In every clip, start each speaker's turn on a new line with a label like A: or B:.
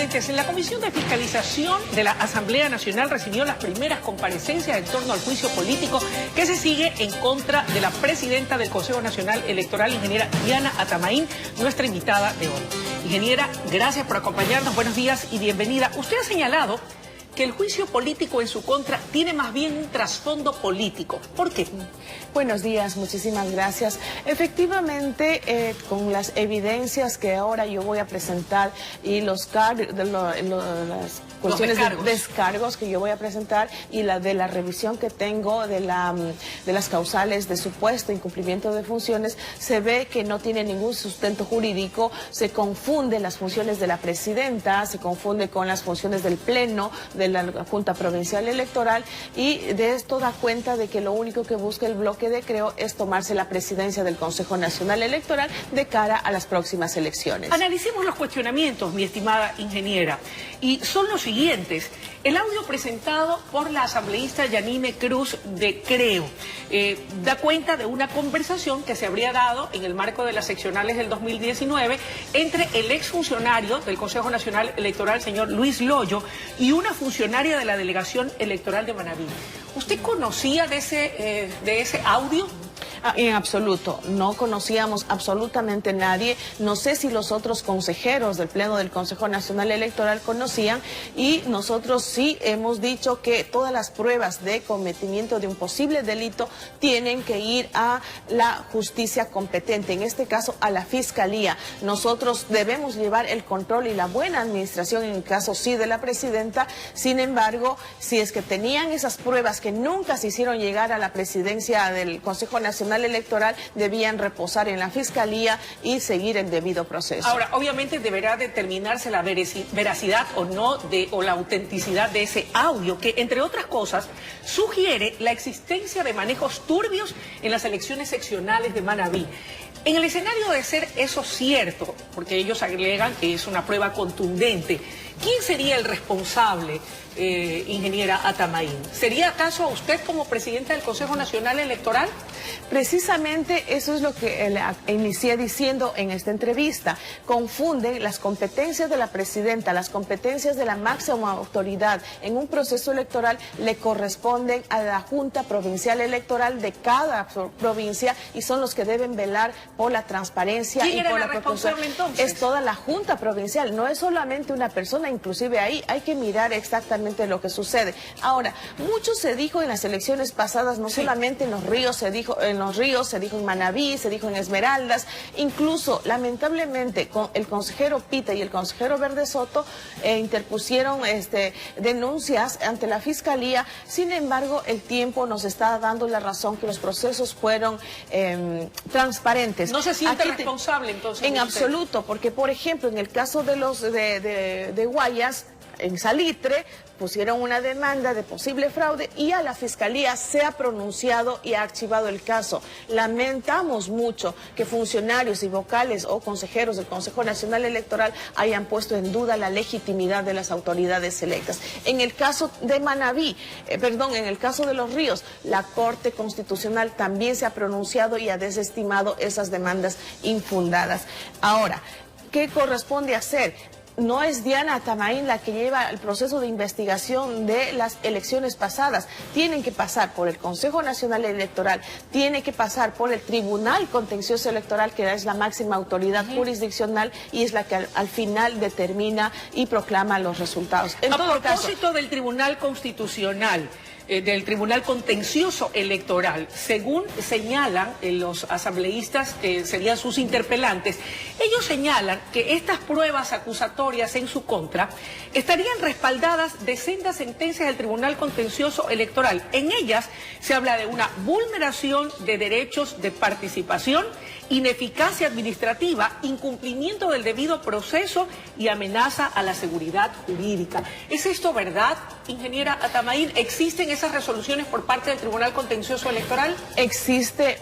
A: televidentes, la Comisión de Fiscalización de la Asamblea Nacional recibió las primeras comparecencias en torno al juicio político que se sigue en contra de la presidenta del Consejo Nacional Electoral, ingeniera Diana Atamaín, nuestra invitada de hoy. Ingeniera, gracias por acompañarnos, buenos días y bienvenida. Usted ha señalado que el juicio político en su contra tiene más bien un trasfondo político. ¿Por qué?
B: Buenos días, muchísimas gracias. Efectivamente, con las evidencias que ahora yo voy a presentar y las cuestiones de descargos que yo voy a presentar y de la revisión que tengo de las causales de supuesto incumplimiento de funciones, se ve que no tiene ningún sustento jurídico, se confunden las funciones de la presidenta, se confunde con las funciones del Pleno, de la Junta Provincial Electoral, y de esto da cuenta de que lo único que busca el bloque de Creo es tomarse la presidencia del Consejo Nacional Electoral de cara a las próximas elecciones.
A: Analicemos los cuestionamientos, mi estimada ingeniera, y son los siguientes. El audio presentado por la asambleísta Yanine Cruz de Creo da cuenta de una conversación que se habría dado en el marco de las seccionales del 2019 entre el exfuncionario del Consejo Nacional Electoral, señor Luis Loyo, y una funcionaria de la Delegación Electoral de Manabí. ¿Usted conocía de ese audio?
B: En absoluto, no conocíamos absolutamente nadie. No sé si los otros consejeros del Pleno del Consejo Nacional Electoral conocían, y nosotros sí hemos dicho que todas las pruebas de cometimiento de un posible delito tienen que ir a la justicia competente, en este caso a la Fiscalía. Nosotros debemos llevar el control y la buena administración en el caso sí de la presidenta. Sin embargo, si es que tenían esas pruebas que nunca se hicieron llegar a la presidencia del Consejo Nacional Electoral, debían reposar en la Fiscalía y seguir el debido proceso.
A: Ahora, obviamente deberá determinarse la veracidad o no o la autenticidad de ese audio, que entre otras cosas sugiere la existencia de manejos turbios en las elecciones seccionales de Manabí. En el escenario de ser eso cierto, porque ellos agregan que es una prueba contundente, ¿quién sería el responsable, ingeniera Atamaín? ¿Sería acaso usted como presidenta del Consejo Nacional Electoral?
B: Precisamente eso es lo que inicié diciendo en esta entrevista. Confunden las competencias de la presidenta, las competencias de la máxima autoridad en un proceso electoral le corresponden a la Junta Provincial Electoral de cada provincia, y son los que deben velar por la transparencia y por la
A: responsable entonces?
B: Es toda la Junta Provincial, no es solamente una persona, inclusive ahí hay que mirar exactamente lo que sucede. Ahora, mucho se dijo en las elecciones pasadas, no solamente en Los Ríos, se dijo en Manabí, se dijo en Esmeraldas, incluso lamentablemente el consejero Pita y el consejero Verde Soto interpusieron denuncias ante la Fiscalía. Sin embargo, el tiempo nos está dando la razón que los procesos fueron transparentes.
A: ¿No se siente responsable entonces?
B: En absoluto, porque por ejemplo en el caso de los de Guayas, en Salitre, pusieron una demanda de posible fraude y a la Fiscalía se ha pronunciado y ha archivado el caso. Lamentamos mucho que funcionarios y vocales o consejeros del Consejo Nacional Electoral hayan puesto en duda la legitimidad de las autoridades electas. En el caso de Manabí, en el caso de Los Ríos, la Corte Constitucional también se ha pronunciado y ha desestimado esas demandas infundadas. Ahora, ¿qué corresponde hacer? No es Diana Atamaín la que lleva el proceso de investigación de las elecciones pasadas. Tienen que pasar por el Consejo Nacional Electoral, tiene que pasar por el Tribunal Contencioso Electoral, que es la máxima autoridad jurisdiccional y es la que al final determina y proclama los resultados.
A: A propósito del Tribunal Constitucional, del Tribunal Contencioso Electoral, según señalan los asambleístas que serían sus interpelantes, ellos señalan que estas pruebas acusatorias en su contra estarían respaldadas de sendas sentencias del Tribunal Contencioso Electoral. En ellas se habla de una vulneración de derechos de participación, ineficacia administrativa, incumplimiento del debido proceso y amenaza a la seguridad jurídica. ¿Es esto verdad? ingeniera Atamaín? ¿Existen esas resoluciones por parte del Tribunal Contencioso Electoral?
B: Existe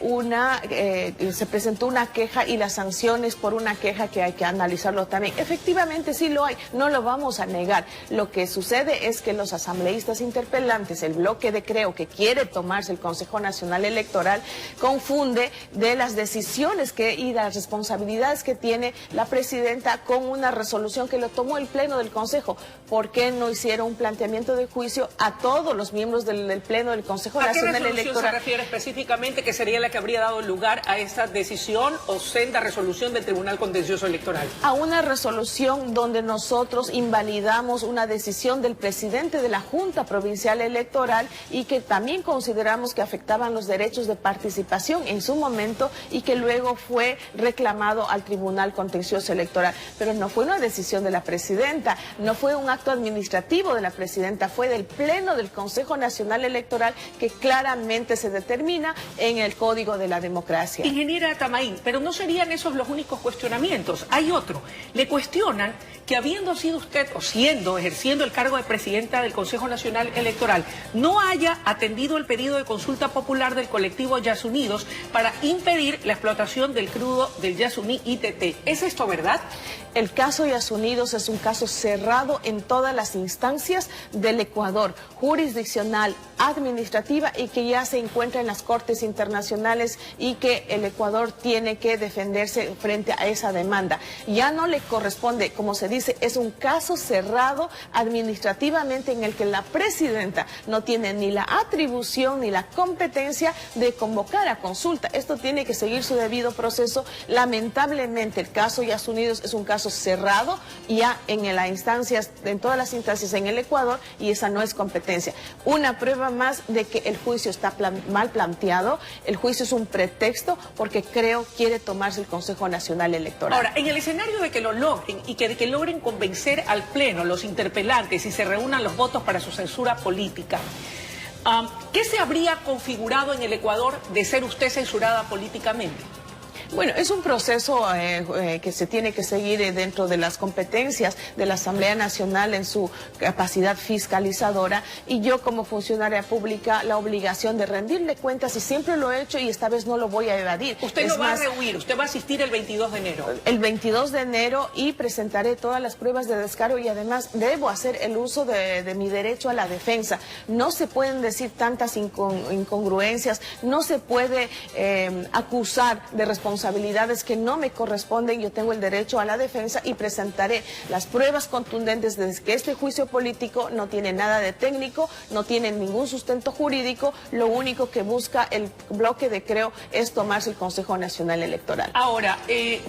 B: se presentó una queja y las sanciones por una queja que hay que analizarlo también. Efectivamente sí lo hay, no lo vamos a negar. Lo que sucede es que los asambleístas interpelantes, el bloque de Creo que quiere tomarse el Consejo Nacional Electoral, confunde de las decisiones y las responsabilidades que tiene la presidenta con una resolución que lo tomó el Pleno del Consejo. ¿Por qué no hicieron un planteamiento de juicio a todos los miembros del Pleno del Consejo Nacional Electoral?
A: ¿A qué resolución se refiere específicamente que sería la que habría dado lugar a esta decisión o senda resolución del Tribunal Contencioso Electoral?
B: A una resolución donde nosotros invalidamos una decisión del presidente de la Junta Provincial Electoral y que también consideramos que afectaban los derechos de participación en su momento y que luego fue reclamado al Tribunal Contencioso Electoral. Pero no fue una decisión de la presidenta, no fue un acto administrativo de la presidenta, fue del Pleno del Consejo Nacional Electoral que claramente se determina en el Código de la Democracia.
A: Ingeniera Atamaín, pero no serían esos los únicos cuestionamientos. Hay otro. Le cuestionan que habiendo sido usted, o ejerciendo el cargo de presidenta del Consejo Nacional Electoral, no haya atendido el pedido de consulta popular del colectivo Yasunidos para impedir la explotación del crudo del Yasuní ITT. ¿Es esto verdad?
B: El caso Yasunidos es un caso cerrado en todas las instancias del Ecuador, jurisdiccional, administrativa, y que ya se encuentra en las cortes internacionales y que el Ecuador tiene que defenderse frente a esa demanda. Ya no le corresponde, como se dice, es un caso cerrado administrativamente en el que la presidenta no tiene ni la atribución ni la competencia de convocar a consulta. Esto tiene que seguir su debido proceso. Lamentablemente el caso Yasunidos es un caso cerrado ya en todas las instancias en el Ecuador, y esa no es competencia. Una prueba más de que el juicio está mal planteado. El juicio es un pretexto porque Creo quiere tomarse el Consejo Nacional Electoral.
A: Ahora, en el escenario de que lo logren y de que logren convencer al Pleno, los interpelantes, y se reúnan los votos para su censura política, ¿qué se habría configurado en el Ecuador de ser usted censurada políticamente?
B: Bueno, es un proceso que se tiene que seguir dentro de las competencias de la Asamblea Nacional en su capacidad fiscalizadora, y yo como funcionaria pública la obligación de rendirle cuentas, y siempre lo he hecho y esta vez no lo voy a evadir.
A: Usted no va a rehuir, usted va a asistir el 22 de enero.
B: El 22 de enero y presentaré todas las pruebas de descargo, y además debo hacer el uso de mi derecho a la defensa. No se pueden decir tantas incongruencias, no se puede acusar de responsabilidades que no me corresponden. Yo tengo el derecho a la defensa y presentaré las pruebas contundentes de que este juicio político no tiene nada de técnico, no tiene ningún sustento jurídico. Lo único que busca el bloque de Creo es tomarse el Consejo Nacional Electoral.
A: Ahora,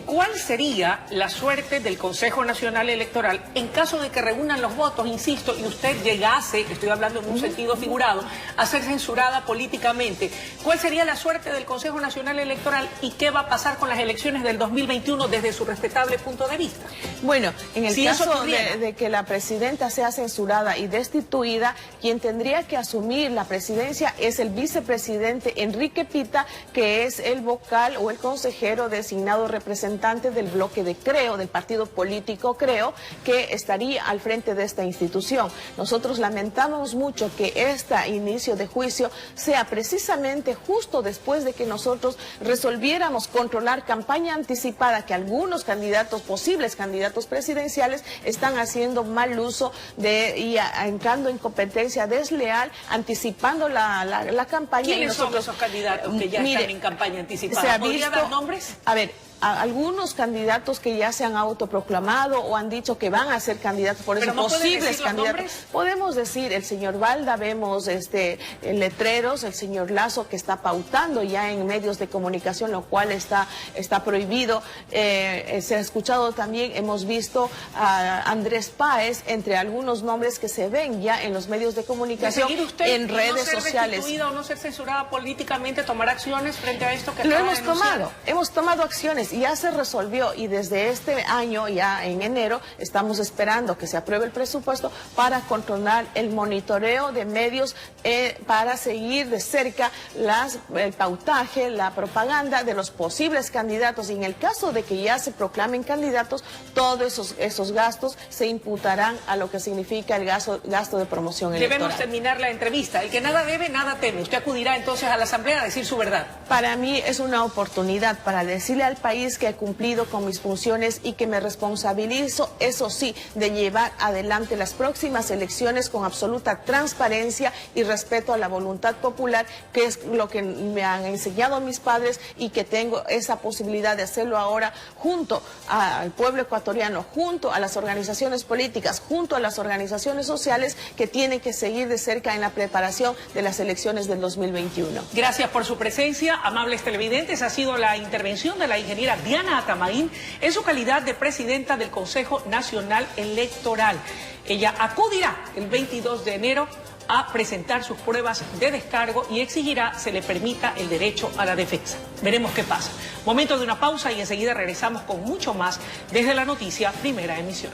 A: ¿cuál sería la suerte del Consejo Nacional Electoral en caso de que reúnan los votos, insisto, y usted llegase, estoy hablando en un sentido figurado, a ser censurada políticamente? ¿Cuál sería la suerte del Consejo Nacional Electoral y qué va a pasar con las elecciones del 2021 desde su respetable punto de vista?
B: Bueno, en el caso de que la presidenta sea censurada y destituida, quien tendría que asumir la presidencia es el vicepresidente Enrique Pita, que es el vocal o el consejero designado representante del bloque de Creo, del partido político Creo, que estaría al frente de esta institución. Nosotros lamentamos mucho que este inicio de juicio sea precisamente justo después de que nosotros resolviéramos controlar campaña anticipada, que algunos candidatos, posibles candidatos presidenciales, están haciendo mal uso y entrando en competencia desleal, anticipando la campaña.
A: ¿Quiénes son esos candidatos que ya están en campaña anticipada? ¿Podría dar nombres?
B: A ver, algunos candidatos que ya se han autoproclamado o han dicho que van a ser candidatos, por eso posibles candidatos. Podemos decir el señor Balda, vemos letreros, el señor Lazo que está pautando ya en medios de comunicación, lo cual está prohibido. Se ha escuchado también, hemos visto a Andrés Páez, entre algunos nombres que se ven ya en los medios de comunicación, en redes sociales.
A: ¿O no ser censurada políticamente, tomar acciones frente a esto que
B: lo hemos tomado acciones ya se resolvió y desde este año, ya en enero, estamos esperando que se apruebe el presupuesto para controlar el monitoreo de medios para seguir de cerca el pautaje, la propaganda de los posibles candidatos. Y en el caso de que ya se proclamen candidatos, todos esos gastos se imputarán a lo que significa el gasto de promoción electoral.
A: Debemos terminar la entrevista. El que nada debe, nada teme. Usted acudirá entonces a la Asamblea a decir su verdad.
B: Para mí es una oportunidad para decirle al país que he cumplido con mis funciones y que me responsabilizo, eso sí, de llevar adelante las próximas elecciones con absoluta transparencia y respeto a la voluntad popular, que es lo que me han enseñado mis padres, y que tengo esa posibilidad de hacerlo ahora junto al pueblo ecuatoriano, junto a las organizaciones políticas, junto a las organizaciones sociales que tienen que seguir de cerca en la preparación de las elecciones del 2021.
A: Gracias por su presencia, amables televidentes. Ha sido la intervención de la ingeniera Diana Atamaín en su calidad de presidenta del Consejo Nacional Electoral. Ella acudirá el 22 de enero a presentar sus pruebas de descargo y exigirá se le permita el derecho a la defensa. Veremos qué pasa. Momento de una pausa y enseguida regresamos con mucho más desde la noticia Primera Emisión.